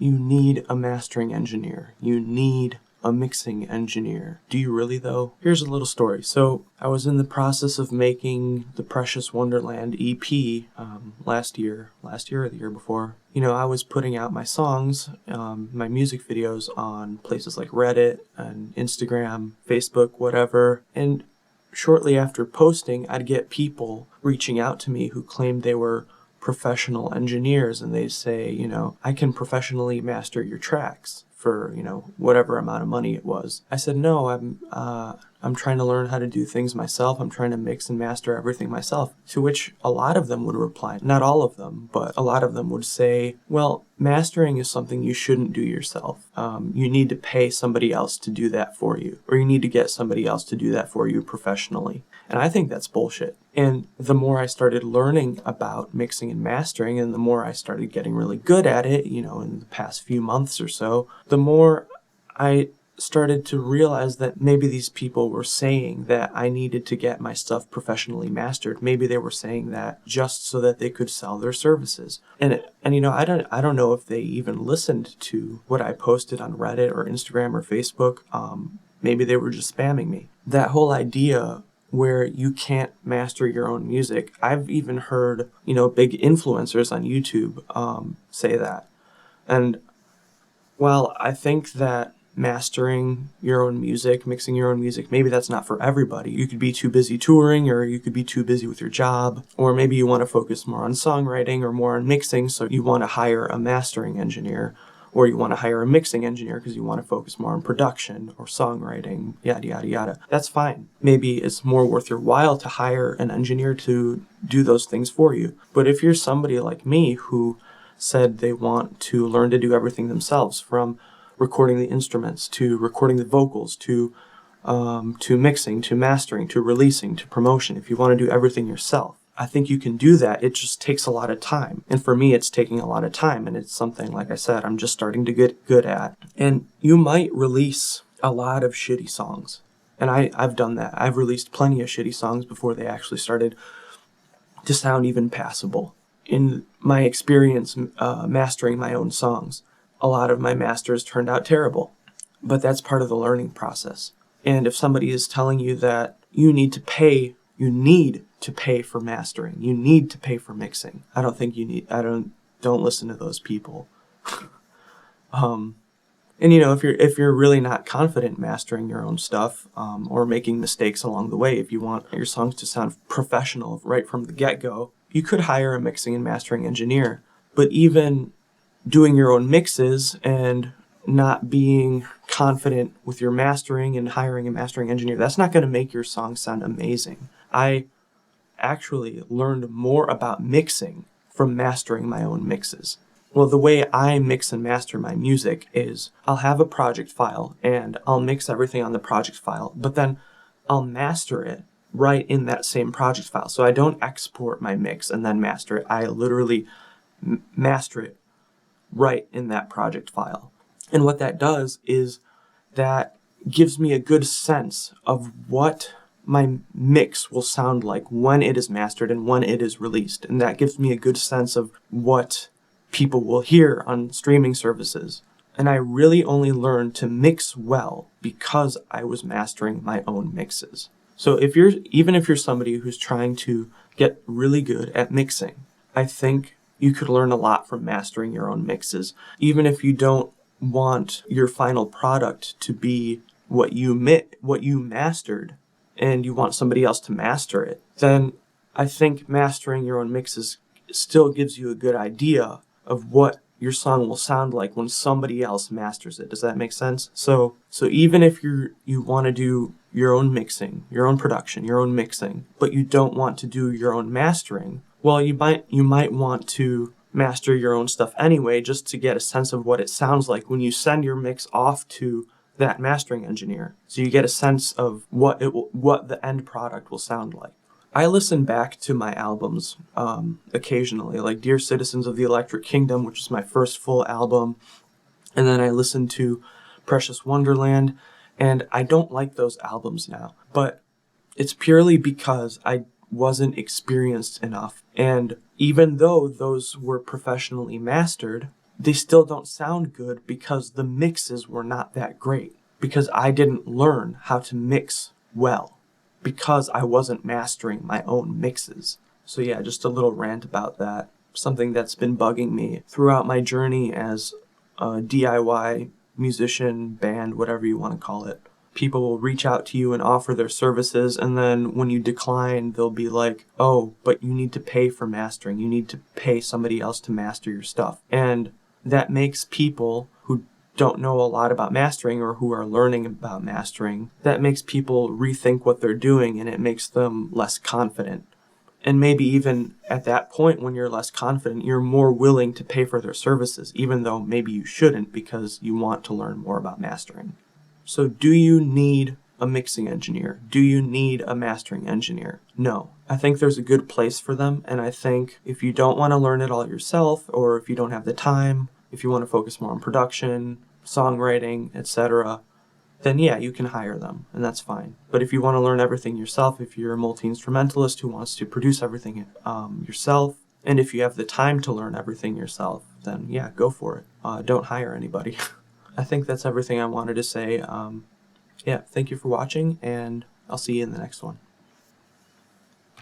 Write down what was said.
you need a mastering engineer. You need a mixing engineer. Do you really though? Here's a little story. So I was in the process of making the Precious Wonderland EP last year or the year before. I was putting out my songs, my music videos on places like Reddit and Instagram, Facebook, whatever. And shortly after posting, I'd get people reaching out to me who claimed they were professional engineers, and they say, I can professionally master your tracks for, whatever amount of money it was. I said, no, I'm trying to learn how to do things myself. I'm trying to mix and master everything myself. To which a lot of them would reply, not all of them, but a lot of them would say, well, mastering is something you shouldn't do yourself. You need to pay somebody else to do that for you, or you need to get somebody else to do that for you professionally. And I think that's bullshit. And the more I started learning about mixing and mastering, and the more I started getting really good at it, in the past few months or so, the more I started to realize that maybe these people were saying that I needed to get my stuff professionally mastered. Maybe they were saying that just so that they could sell their services. And I don't know if they even listened to what I posted on Reddit or Instagram or Facebook. Maybe they were just spamming me. That whole idea where you can't master your own music. I've even heard, big influencers on YouTube say that. And while I think that mastering your own music, mixing your own music, maybe that's not for everybody. You could be too busy touring, or you could be too busy with your job, or maybe you want to focus more on songwriting or more on mixing, so you want to hire a mastering engineer, or you want to hire a mixing engineer because you want to focus more on production or songwriting, yada, yada, yada. That's fine. Maybe it's more worth your while to hire an engineer to do those things for you. But if you're somebody like me who said they want to learn to do everything themselves, from recording the instruments to recording the vocals to mixing, to mastering, to releasing, to promotion, if you want to do everything yourself, I think you can do that. It just takes a lot of time. And for me, it's taking a lot of time. And it's something, like I said, I'm just starting to get good at. And you might release a lot of shitty songs. And I've done that. I've released plenty of shitty songs before they actually started to sound even passable. In my experience mastering my own songs, a lot of my masters turned out terrible. But that's part of the learning process. And if somebody is telling you that you need to pay for mastering, you need to pay for mixing, don't listen to those people. And if you're really not confident mastering your own stuff, or making mistakes along the way, if you want your songs to sound professional right from the get-go, you could hire a mixing and mastering engineer. But even doing your own mixes and not being confident with your mastering and hiring a mastering engineer, that's not going to make your song sound amazing. I actually learned more about mixing from mastering my own mixes. Well, the way I mix and master my music is I'll have a project file and I'll mix everything on the project file, but then I'll master it right in that same project file. So I don't export my mix and then master it. I literally master it right in that project file. And what that does is that gives me a good sense of what my mix will sound like when it is mastered and when it is released. And that gives me a good sense of what people will hear on streaming services. And I really only learned to mix well because I was mastering my own mixes. So even if you're somebody who's trying to get really good at mixing, I think you could learn a lot from mastering your own mixes. Even if you don't want your final product to be what you mastered and you want somebody else to master it, then I think mastering your own mixes still gives you a good idea of what your song will sound like when somebody else masters it. Does that make sense? So even if you want to do your own mixing, your own production, your own mixing, but you don't want to do your own mastering, well, you might want to master your own stuff anyway, just to get a sense of what it sounds like when you send your mix off to that mastering engineer. So you get a sense of what the end product will sound like. I listen back to my albums occasionally, like Dear Citizens of the Electric Kingdom, which is my first full album, and then I listen to Precious Wonderland, and I don't like those albums now, but it's purely because I wasn't experienced enough. And even though those were professionally mastered, they still don't sound good because the mixes were not that great. Because I didn't learn how to mix well. Because I wasn't mastering my own mixes. So yeah, just a little rant about that. Something that's been bugging me throughout my journey as a DIY musician, band, whatever you want to call it. People will reach out to you and offer their services, and then when you decline, they'll be like, oh, but you need to pay for mastering. You need to pay somebody else to master your stuff. And that makes people who don't know a lot about mastering or who are learning about mastering, that makes people rethink what they're doing, and it makes them less confident. And maybe even at that point when you're less confident, you're more willing to pay for their services, even though maybe you shouldn't because you want to learn more about mastering. So do you need a mixing engineer? Do you need a mastering engineer? No. I think there's a good place for them, and I think if you don't want to learn it all yourself, or if you don't have the time, if you want to focus more on production, songwriting, etc., then yeah, you can hire them, and that's fine. But if you want to learn everything yourself, if you're a multi-instrumentalist who wants to produce everything yourself, and if you have the time to learn everything yourself, then yeah, go for it. Don't hire anybody. I think that's everything I wanted to say. Yeah, thank you for watching, and I'll see you in the next one.